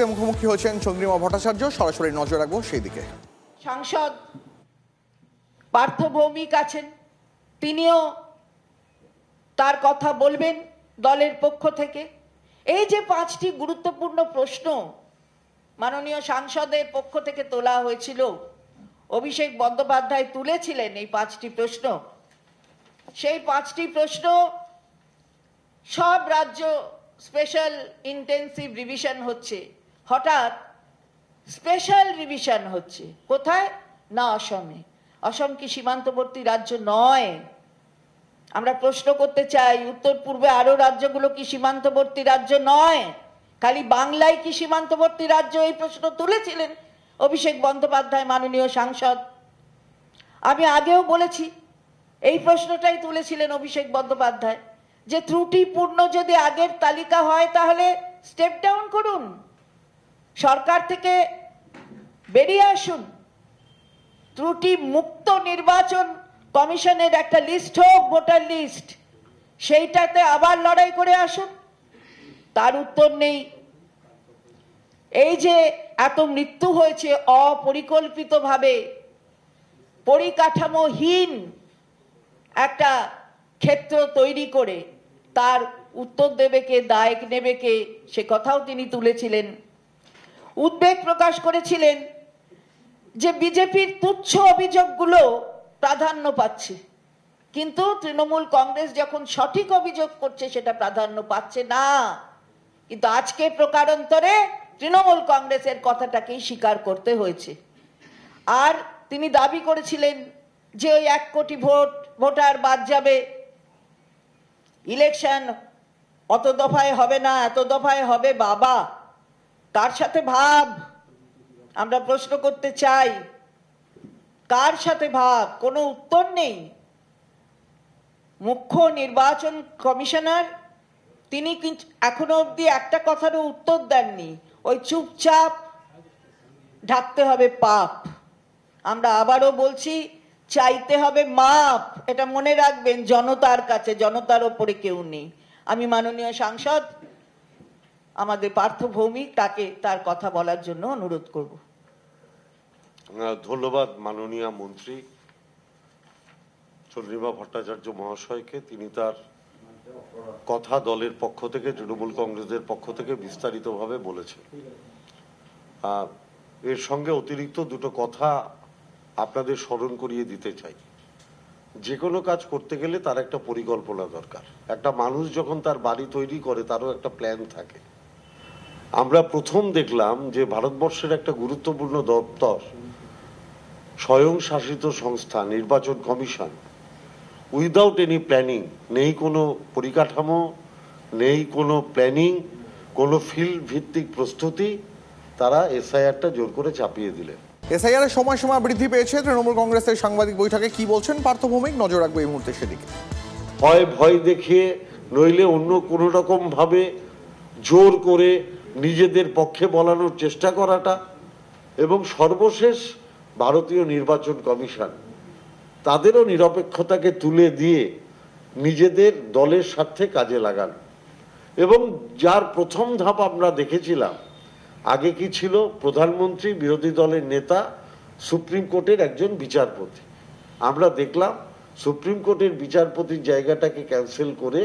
বিতর্কের মুখোমুখি হয়েছেন চন্দ্রিমা ভট্টাচার্য। সরাসরি নজর রাখবো সেই দিকে। সাংসদ পার্থ ভৌমিক আছেন, তিনিও তার কথা বলবেন দলের পক্ষ থেকে। এই যে 5টি গুরুত্বপূর্ণ প্রশ্ন মাননীয় সাংসদের পক্ষ থেকে তোলা হয়েছিল, অভিষেক বন্দ্যোপাধ্যায় তুলেছিলেন এই 5টি প্রশ্ন। সেই 5টি প্রশ্ন সব রাজ্য স্পেশাল ইন্টেন্সিভ রিভিশন হচ্ছে, হঠাৎ স্পেশাল রিভিশন হচ্ছে কোথায়? না অসমে। অসম কি সীমান্তবর্তী রাজ্য নয়? আমরা প্রশ্ন করতে চাই, উত্তর পূর্বে আরো রাজ্যগুলো কি সীমান্তবর্তী রাজ্য নয়? খালি বাংলায় কি সীমান্তবর্তী রাজ্য? এই প্রশ্ন তুলেছিলেন অভিষেক বন্দ্যোপাধ্যায় মাননীয় সাংসদ। আমি আগেও বলেছি, এই প্রশ্নটাই তুলেছিলেন অভিষেক বন্দ্যোপাধ্যায় যে ত্রুটিপূর্ণ যদি আগের তালিকা হয় তাহলে স্টেপ ডাউন করুন, সরকার থেকে বেরিয়ে আসুন, ত্রুটি মুক্ত নির্বাচন কমিশনের একটা লিস্ট হোক, ভোটার লিস্ট, সেইটাতে আবার লড়াই করে আসুন। তার উত্তর নেই। এই যে এত মৃত্যু হয়েছে অপরিকল্পিতভাবে, পরিকাঠামোহীন একটা ক্ষেত্র তৈরি করে, তার উত্তর দেবে কে, দায় নেবে কে, সে কথাও তিনি তুলেছিলেন। উদ্বেগ প্রকাশ করেছিলেন যে বিজেপির তুচ্ছ অভিযোগগুলো প্রাধান্য পাচ্ছে, কিন্তু তৃণমূল কংগ্রেস যখন সঠিক অভিযোগ করছে সেটা প্রাধান্য পাচ্ছে না। কিন্তু আজকে প্রকারান্তরে তৃণমূল কংগ্রেসের কথাটাকেই স্বীকার করতে হয়েছে। আর তিনি দাবি করেছিলেন যে ওই 1 কোটি ভোটার বাদ যাবে, ইলেকশন অত দফায় হবে না, এত দফায় হবে। বাবা, কার সাথে ভাব? আমরা প্রশ্ন করতে চাই, কার সাথে ভাব? কোনো উত্তর নেই। মুখ্য নির্বাচন কমিশনার তিনি কিন্তু এখনো অবধি একটা কথারও উত্তর দেননি। ওই চুপচাপ ঢাকতে হবে পাপ। আমরা আবারও বলছি, চাইতে হবে মাপ। এটা মনে রাখবেন, জনতার কাছে, জনতার ওপরে কেউ নেই। আমি মাননীয় সাংসদ আমাদের পার্থ ভৌমিক, তাকে তার কথা বলার জন্য অনুরোধ করব। ধন্যবাদ মাননীয় মন্ত্রী চন্দ্রিমা ভট্টাচার্য মহাশয়কে। তিনি তার কথা দলের পক্ষ থেকে, তৃণমূল কংগ্রেসের পক্ষ থেকে বিস্তারিতভাবে বলেছেন। এর সঙ্গে অতিরিক্ত দুটো কথা আপনাদের স্মরণ করিয়ে দিতে চাই। যে কোনো কাজ করতে গেলে তার একটা পরিকল্পনা দরকার। একটা মানুষ যখন তার বাড়ি তৈরি করে তারও একটা প্ল্যান থাকে। আমরা প্রথম দেখলাম যে ভারতবর্ষের একটা গুরুত্বপূর্ণ দপ্তর, স্বয়ংশাসিত সংস্থা নির্বাচন কমিশন, উইদাউট এনি প্ল্যানিং, নেই কোনো পরিকাঠামো, নেই কোনো প্ল্যানিং, কোনো ফিল্ড ভিত্তিক প্রস্তুতি, তারা এসআইআরটা জোর করে চাপিয়ে দিলেন। এসআইআর এর সময়সীমা বৃদ্ধি পেয়েছে। তৃণমূল কংগ্রেসের সাংবাদিক বৈঠকে কি বলছেন পার্থ ভৌমিক, নজর রাখবো এই মুহূর্তে সেদিকে। ভয় দেখিয়ে, নইলে অন্য কোনো রকম ভাবে জোর করে নিজেদের পক্ষে বলানোর চেষ্টা করাটা, এবং সর্বশেষ ভারতীয় নির্বাচন কমিশন তাদেরও নিরপেক্ষতাকে তুলে দিয়ে নিজেদের দলের স্বার্থে কাজে লাগান। এবং যার প্রথম ধাপ আমরা দেখেছিলাম, আগে কি ছিল? প্রধানমন্ত্রী, বিরোধী দলের নেতা, সুপ্রিম কোর্টের একজন বিচারপতি। আমরা দেখলাম সুপ্রিম কোর্টের বিচারপতির জায়গাটাকে ক্যান্সেল করে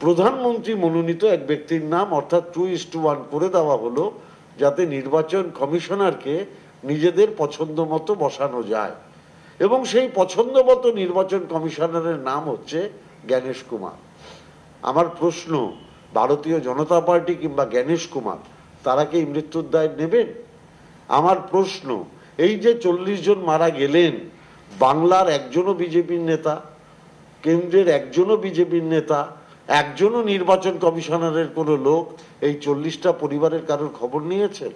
প্রধানমন্ত্রী মনোনীত এক ব্যক্তির নাম, অর্থাৎ 2:1 করে দেওয়া হলো, যাতে নির্বাচন কমিশনারকে নিজেদের পছন্দ মতো বসানো যায়। এবং সেই পছন্দ মতো নির্বাচন কমিশনারের নাম হচ্ছে জ্ঞানেশ কুমার। আমার প্রশ্ন, ভারতীয় জনতা পার্টি কিংবা জ্ঞানেশ কুমার তারা কি মৃত্যুর দায় নেবেন? আমার প্রশ্ন, এই যে 40 জন মারা গেলেন, বাংলার একজনও বিজেপির নেতা, কেন্দ্রের একজনও বিজেপির নেতা, একজনও নির্বাচন কমিশনারের কোনো লোক এই 40টা পরিবারের কারোর খবর নিয়েছেন?